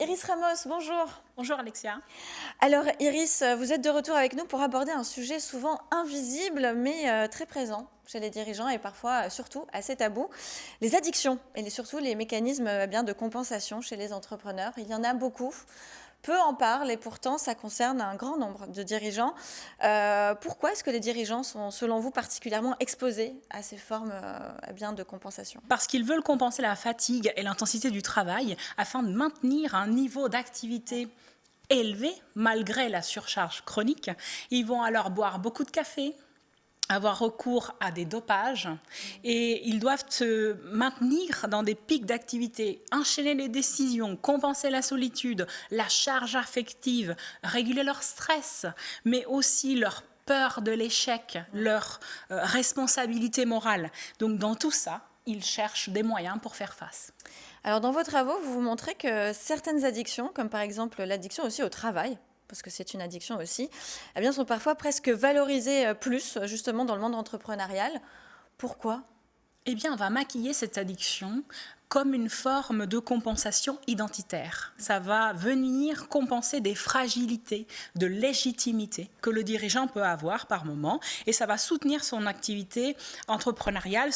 Iris Ramos, bonjour. Bonjour Alexia. Alors Iris, vous êtes de retour avec nous pour aborder un sujet souvent invisible mais très présent chez les dirigeants et parfois surtout assez tabou, les addictions et surtout les mécanismes bien de compensation chez les entrepreneurs. Il y en a beaucoup. Peu en parlent et pourtant ça concerne un grand nombre de dirigeants. Pourquoi est-ce que les dirigeants sont selon vous particulièrement exposés à ces formes bien de compensation? Parce qu'ils veulent compenser la fatigue et l'intensité du travail afin de maintenir un niveau d'activité élevé malgré la surcharge chronique. Ils vont alors boire beaucoup de café, avoir recours à des dopages et ils doivent se maintenir dans des pics d'activité, enchaîner les décisions, compenser la solitude, la charge affective, réguler leur stress, mais aussi leur peur de l'échec, leur responsabilité morale. Donc dans tout ça, ils cherchent des moyens pour faire face. Alors dans vos travaux, vous montrez que certaines addictions, comme par exemple l'addiction aussi au travail, parce que c'est une addiction aussi, eh bien, sont parfois presque valorisées plus justement dans le monde entrepreneurial. Pourquoi? Eh bien, on va maquiller cette addiction comme une forme de compensation identitaire. Ça va venir compenser des fragilités de légitimité que le dirigeant peut avoir par moment et ça va soutenir son activité entrepreneuriale,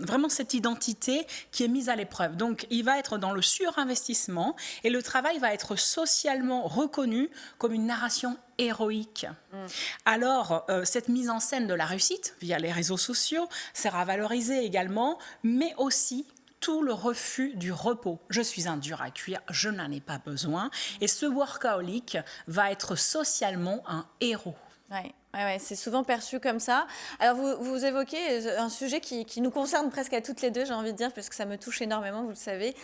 vraiment cette identité qui est mise à l'épreuve. Donc, il va être dans le surinvestissement et le travail va être socialement reconnu comme une narration héroïque. Alors, cette mise en scène de la réussite via les réseaux sociaux sera valorisée également, mais aussi tout le refus du repos. Je suis un dur à cuire, je n'en ai pas besoin. Et ce workaholic va être socialement un héros. Ouais, c'est souvent perçu comme ça. Alors, vous évoquez un sujet qui nous concerne presque à toutes les deux, j'ai envie de dire, parce que ça me touche énormément, vous le savez.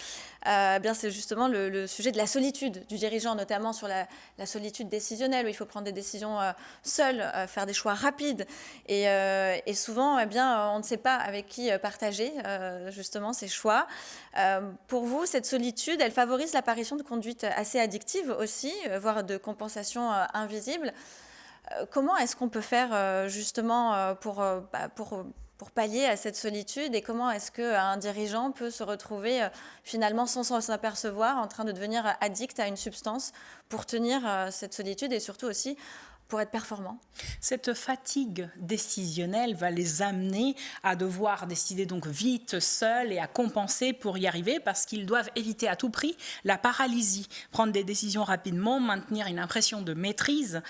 Bien, c'est justement le sujet de la solitude du dirigeant, notamment sur la solitude décisionnelle, où il faut prendre des décisions seul, faire des choix rapides. Et souvent, eh bien, on ne sait pas avec qui partager justement ces choix. Pour vous, cette solitude, elle favorise l'apparition de conduites assez addictives aussi, voire de compensations invisibles. Comment est-ce qu'on peut faire justement pour pallier à cette solitude et comment est-ce qu'un dirigeant peut se retrouver finalement sans s'en apercevoir en train de devenir addict à une substance pour tenir cette solitude et surtout aussi pour être performant? Cette fatigue décisionnelle va les amener à devoir décider donc vite, seuls et à compenser pour y arriver parce qu'ils doivent éviter à tout prix la paralysie, prendre des décisions rapidement, maintenir une impression de maîtrise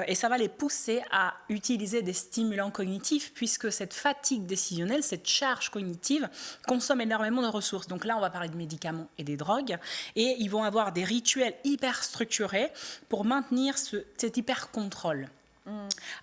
et ça va les pousser à utiliser des stimulants cognitifs puisque cette fatigue décisionnelle, cette charge cognitive consomme énormément de ressources. Donc là, on va parler de médicaments et des drogues et ils vont avoir des rituels hyper structurés pour maintenir cet hyper contrôle.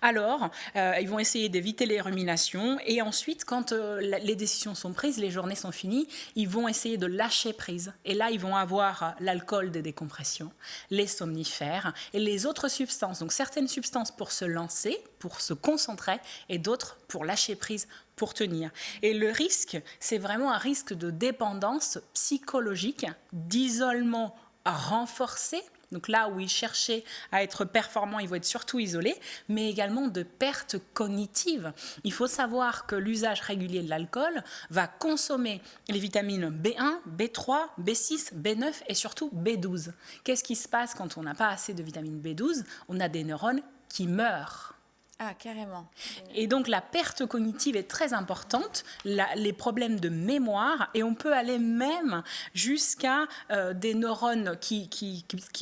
Alors, ils vont essayer d'éviter les ruminations et ensuite, quand les décisions sont prises, les journées sont finies, ils vont essayer de lâcher prise. Et là, ils vont avoir l'alcool de décompression, les somnifères et les autres substances. Donc, certaines substances pour se lancer, pour se concentrer et d'autres pour lâcher prise, pour tenir. Et le risque, c'est vraiment un risque de dépendance psychologique, d'isolement renforcé. Donc là où ils cherchaient à être performants, ils vont être surtout isolés, mais également de pertes cognitives. Il faut savoir que l'usage régulier de l'alcool va consommer les vitamines B1, B3, B6, B9 et surtout B12. Qu'est-ce qui se passe quand on n'a pas assez de vitamine B12? On a des neurones qui meurent. Ah, carrément. Et donc la perte cognitive est très importante, les problèmes de mémoire, et on peut aller même jusqu'à des neurones qui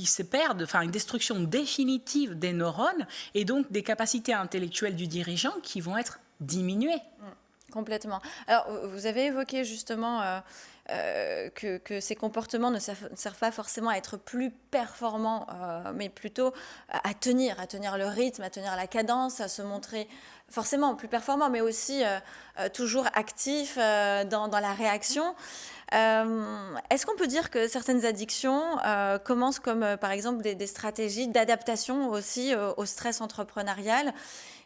se perdent, enfin une destruction définitive des neurones, et donc des capacités intellectuelles du dirigeant qui vont être diminuées. Complètement. Alors, vous avez évoqué justement que ces comportements ne servent pas forcément à être plus performants, mais plutôt à tenir le rythme, à tenir la cadence, à se montrer forcément plus performant, mais aussi toujours actif dans la réaction. Est-ce qu'on peut dire que certaines addictions commencent comme par exemple des stratégies d'adaptation aussi au stress entrepreneurial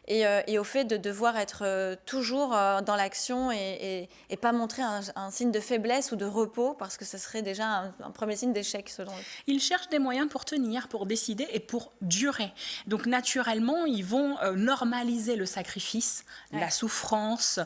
et au fait de devoir être toujours dans l'action et pas montrer un signe de faiblesse ou de repos parce que ce serait déjà un premier signe d'échec selon eux? Ils cherchent des moyens pour tenir, pour décider et pour durer. Donc naturellement, ils vont normaliser le sacrifice, la souffrance,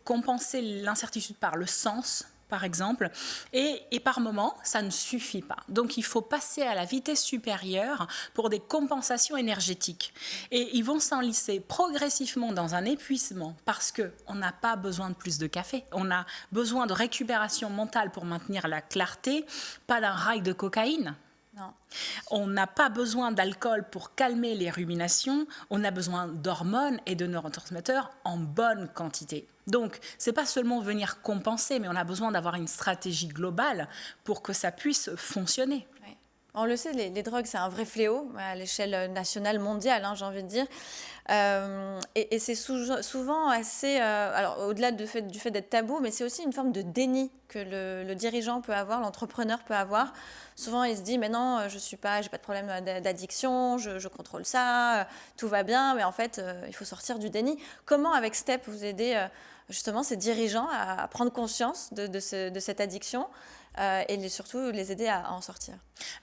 compenser l'incertitude par le sens par exemple, et par moment, ça ne suffit pas. Donc, il faut passer à la vitesse supérieure pour des compensations énergétiques. Et ils vont s'enliser progressivement dans un épuisement parce qu'on n'a pas besoin de plus de café. On a besoin de récupération mentale pour maintenir la clarté, pas d'un rail de cocaïne. Non. On n'a pas besoin d'alcool pour calmer les ruminations, on a besoin d'hormones et de neurotransmetteurs en bonne quantité. Donc, ce n'est pas seulement venir compenser, mais on a besoin d'avoir une stratégie globale pour que ça puisse fonctionner. Oui. On le sait, les drogues, c'est un vrai fléau à l'échelle nationale, mondiale, j'ai envie de dire. Et c'est souvent assez... alors, au-delà du fait d'être tabou, mais c'est aussi une forme de déni que le dirigeant peut avoir, l'entrepreneur peut avoir. Souvent, il se dit, mais non, j'ai pas de problème d'addiction, je contrôle ça, tout va bien. Mais en fait, il faut sortir du déni. Comment, avec STEP, vous aidez justement ces dirigeants à prendre conscience de cette addiction et surtout les aider à en sortir?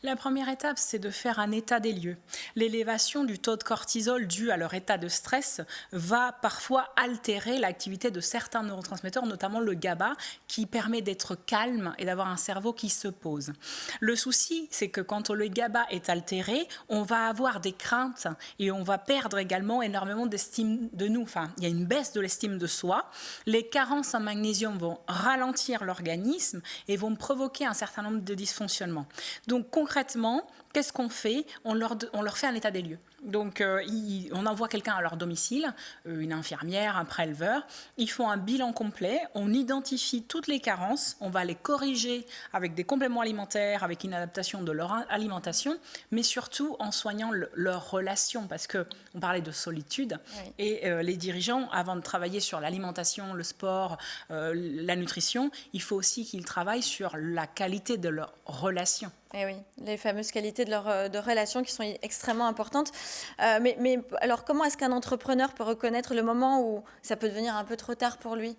La première étape, c'est de faire un état des lieux. L'élévation du taux de cortisol dû à leur état de stress va parfois altérer l'activité de certains neurotransmetteurs, notamment le GABA, qui permet d'être calme et d'avoir un cerveau qui se pose. Le souci, c'est que quand le GABA est altéré, on va avoir des craintes et on va perdre également énormément d'estime de nous. Enfin, il y a une baisse de l'estime de soi. Les carences en magnésium vont ralentir l'organisme et vont provoquer un certain nombre de dysfonctionnements. Donc, concrètement, qu'est-ce qu'on fait ? On leur fait un état des lieux. Donc, on envoie quelqu'un à leur domicile, une infirmière, un préleveur. Ils font un bilan complet. On identifie toutes les carences. On va les corriger avec des compléments alimentaires, avec une adaptation de leur alimentation, mais surtout en soignant leur relation, parce qu'on parlait de solitude. Oui. Et les dirigeants, avant de travailler sur l'alimentation, le sport, la nutrition, il faut aussi qu'ils travaillent sur la qualité de leur relation. Eh oui, les fameuses qualités de relation qui sont extrêmement importantes. Mais alors, comment est-ce qu'un entrepreneur peut reconnaître le moment où ça peut devenir un peu trop tard pour lui ?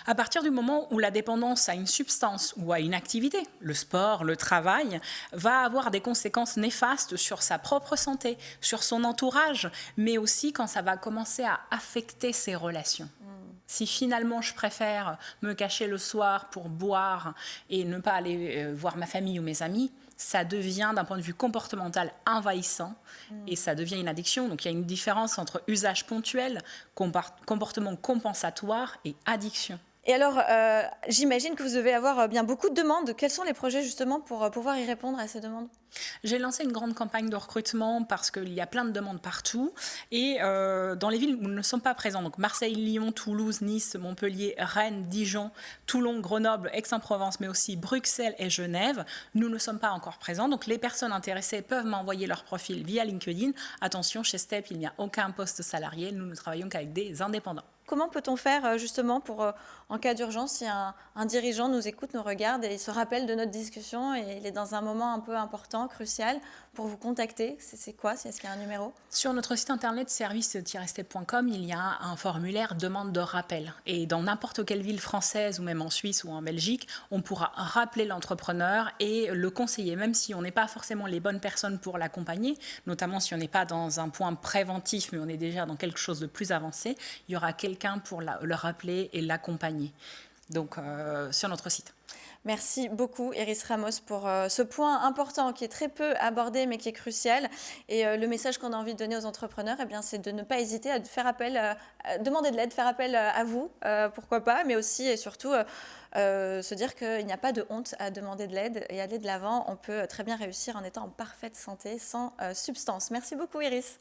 À partir du moment où la dépendance à une substance ou à une activité, le sport, le travail, va avoir des conséquences néfastes sur sa propre santé, sur son entourage, mais aussi quand ça va commencer à affecter ses relations. Si finalement je préfère me cacher le soir pour boire et ne pas aller voir ma famille ou mes amis, ça devient d'un point de vue comportemental envahissant et ça devient une addiction. Donc il y a une différence entre usage ponctuel, comportement compensatoire et addiction. Et alors, j'imagine que vous devez avoir bien beaucoup de demandes. Quels sont les projets justement pour pouvoir y répondre à ces demandes ? J'ai lancé une grande campagne de recrutement parce qu'il y a plein de demandes partout et dans les villes où nous ne sommes pas présents, donc Marseille, Lyon, Toulouse, Nice, Montpellier, Rennes, Dijon, Toulon, Grenoble, Aix-en-Provence, mais aussi Bruxelles et Genève, nous ne sommes pas encore présents. Donc les personnes intéressées peuvent m'envoyer leur profil via LinkedIn. Attention, chez STEP, il n'y a aucun poste salarié, nous ne travaillons qu'avec des indépendants. Comment peut-on faire justement pour, en cas d'urgence, si un dirigeant nous écoute, nous regarde et il se rappelle de notre discussion et il est dans un moment un peu important, crucial, pour vous contacter? C'est quoi? Est-ce qu'il y a un numéro? Sur notre site internet service-step.com, il y a un formulaire demande de rappel. Et dans n'importe quelle ville française ou même en Suisse ou en Belgique, on pourra rappeler l'entrepreneur et le conseiller, même si on n'est pas forcément les bonnes personnes pour l'accompagner, notamment si on n'est pas dans un point préventif, mais on est déjà dans quelque chose de plus avancé, il y aura quelqu'un pour le rappeler et l'accompagner. Donc, sur notre site. Merci beaucoup Iris Ramos pour ce point important qui est très peu abordé mais qui est crucial. Et le message qu'on a envie de donner aux entrepreneurs, eh bien, c'est de ne pas hésiter à faire appel, demander de l'aide, faire appel à vous, pourquoi pas, mais aussi et surtout se dire qu'il n'y a pas de honte à demander de l'aide et aller de l'avant. On peut très bien réussir en étant en parfaite santé, sans substance. Merci beaucoup Iris.